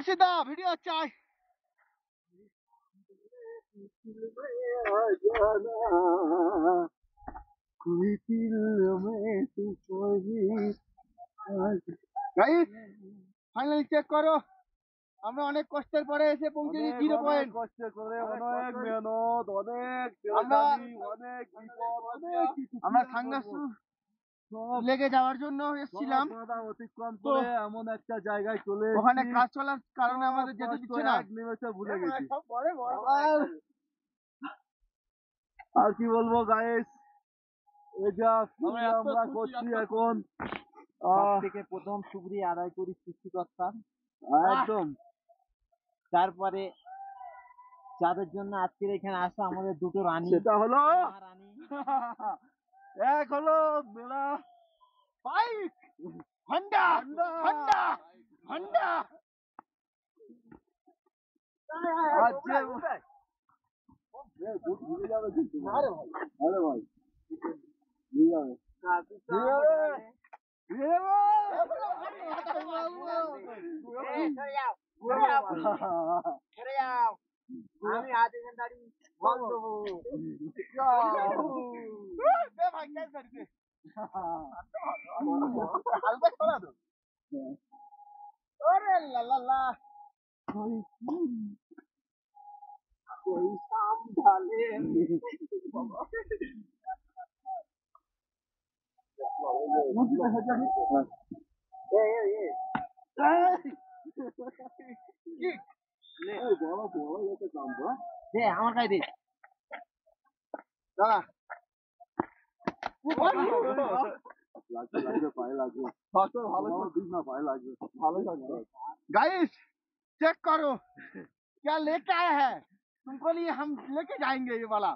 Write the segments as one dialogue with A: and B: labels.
A: মুর্শিদা video চাই। Finally check করো, আমরা অনেক কষ্টের পরে এসে পৌঁছেছি 0 পয়েন্ট।
B: কষ্ট করে অনেক মেহনত, অনেক
A: আমরা সাংঘাসু লেগে যাওয়ার জন্য এসেছিলাম,
B: অতিক্রম করে এমন একটা জায়গায় চলে
A: ওখানে কাজ চলার কারণে আমাদের যেতে দিচ্ছে না,
B: এক নিমেষে ভুলে গেছি। আর কি বলবো গাইস, এই যা আমরা করছি এখন,
C: থেকে প্রথম শুকরিয়া আদায় করি সৃষ্টিকর্তার,
B: একদম।
C: তারপরে যাদের জন্য আজকের এখানে আসা আমাদের দুটো রানী,
B: সেটা হলো
C: রানী
B: এক হলো মেরা
A: বাইক হন্ডা হন্ডা হন্ডা।
C: আমি আজ এখানে দাঁড়িয়ে বল দেবো। আমার কাছে দে
A: দাঁড়া। गाइस चेक करो क्या लेके आया है, तुमको लिए हम लेके जाएंगे ये वाला।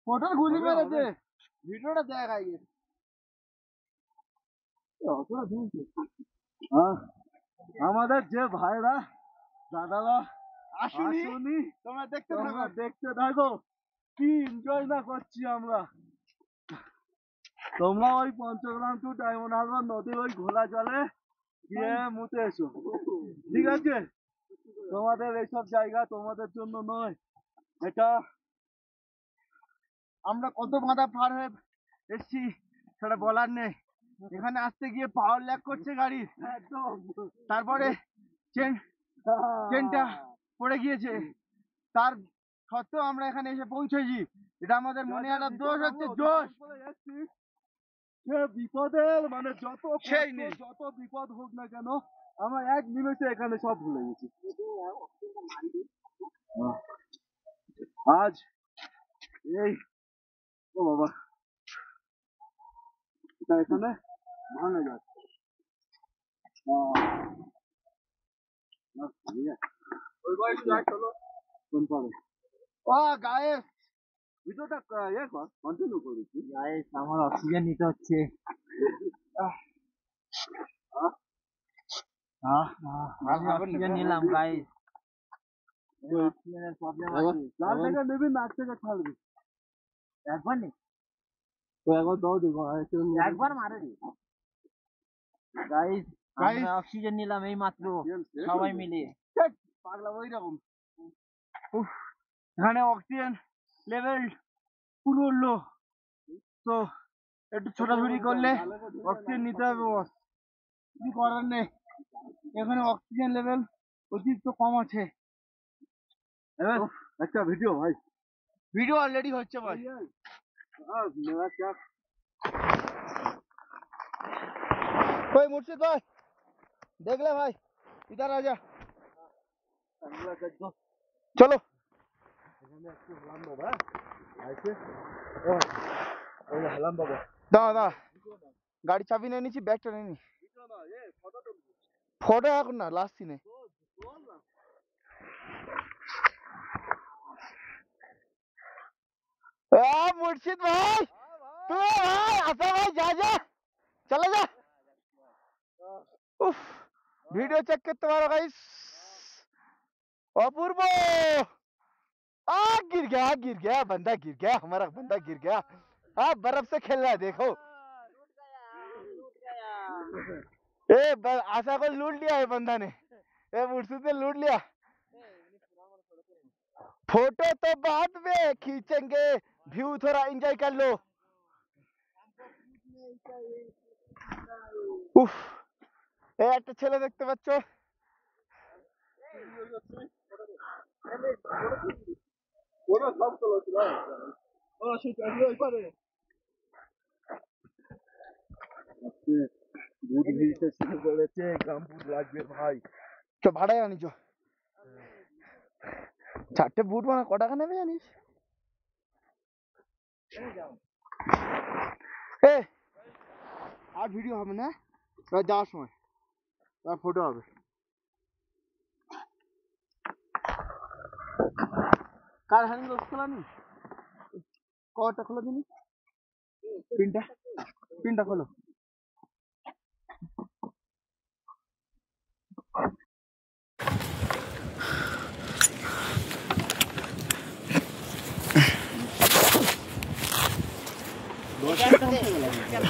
A: फोटो घुरी मेरे से वीडियोটা দেখাই গেছে।
B: আমাদের যে ভাইরা দাদারা
A: আসুনি তোমরা দেখতে থাকো,
B: দেখতে থাকো কি এনজয় না করছি আমরা। তোমরা ওই পঞ্চগ্রাম টু ডায়মন্ড হারবার নদীর ওই ঘোলা জলে গিয়ে মুতে এসো, ঠিক আছে? তোমাদের এইসব জায়গা তোমাদের জন্য নয়, এটা
A: আমরা কত বাধা পার হয়ে এসেছি সেটা বলার নেই। এখানে আসতে গিয়ে পাওয়ার ল্যাগ করছে গাড়ির, তারপরে চেনটা পড়ে গিয়েছে, তার সত্ত্বেও আমরা এখানে এসে পৌঁছেছি। এটা আমাদের মনে একটা দোষ হচ্ছে, জোশ।
B: সে বিপদের মানে যত বিপদ হোক না কেন আমরা এক নিমেষে এখানে সব ভুলে গেছি। আজ এই ও বাবা এটা এখানে ভাঙে যাচ্ছে। ওই বয়স যাই চলো কোন পাবে।
A: ও গায়েস
B: ভিডিওটা ইয়ে কর, কন্টিনিউ করেছি।
C: গাইস আমার অক্সিজেন নিতে হচ্ছে। আমি অক্সিজেন নিলাম গাইস, অক্সিজেনের প্রবলেম আছে।
B: চার টাকা নেবি না 8 টাকা ছাড়বি?
C: একবার নি
B: তো একবার দাও দেখো
C: একবার মারে রে গাইস। আমরা অক্সিজেন নিলাম এই মাত্র সবাই মিলে।
A: পাগলা ওই রকম। এখানে অক্সিজেন লেভেল পুরো লো, তো একটু ছোটাছুটি করলে অক্সিজেন নিতে হবে বস, কিছু করার নেই। এখানে অক্সিজেন লেভেল অতিরিক্ত কম আছে।
B: একটা ভিডিও ভাই,
A: ভিডিও অলরেডি হচ্ছে ভাই। कोई मुझसे कोई देख ले भाई, इधर आ जा, चलो। দাঁড়া দাঁড়া, গাড়ি চাবি নিয়ে নিচ্ছি, ব্যাগটা নিয়ে নি। ফটো এখন না, লাস্ট সিনে। মুর্শিদ ভাই तू भाई आसा भाई जा जा चला जा। उफ वीडियो चेक करते मारो गाइस, अपूर्व गिर गया बंदा गिर गया, हमारा बंदा गिर गया। हाँ बर्फ से खेल रहा है देखो। आशा को लूट लिया है बंदा ने, मुर्शिद ने लूट लिया। फोटो तो बाद में खींचेंगे, व्यू थोड़ा एंजॉय कर लो। उफ, একটা ছেলে দেখতে পাচ্ছ?
B: দুধ ভিজতে শুরু করেছে, গাম্বুট লাগবে ভাই।
A: চ ভাড়ায় আনিছ 4টে বুট মানে ক টাকা নেবে জানিস? এ আর ভিডিও হবে না, এবার যাওয়ার সময় আর ফটো হবে। কার হ্যান্ড গ্লোভস খোলা নি? কভারটা খোলো দিনি, পিনটা খোলো।
C: কেন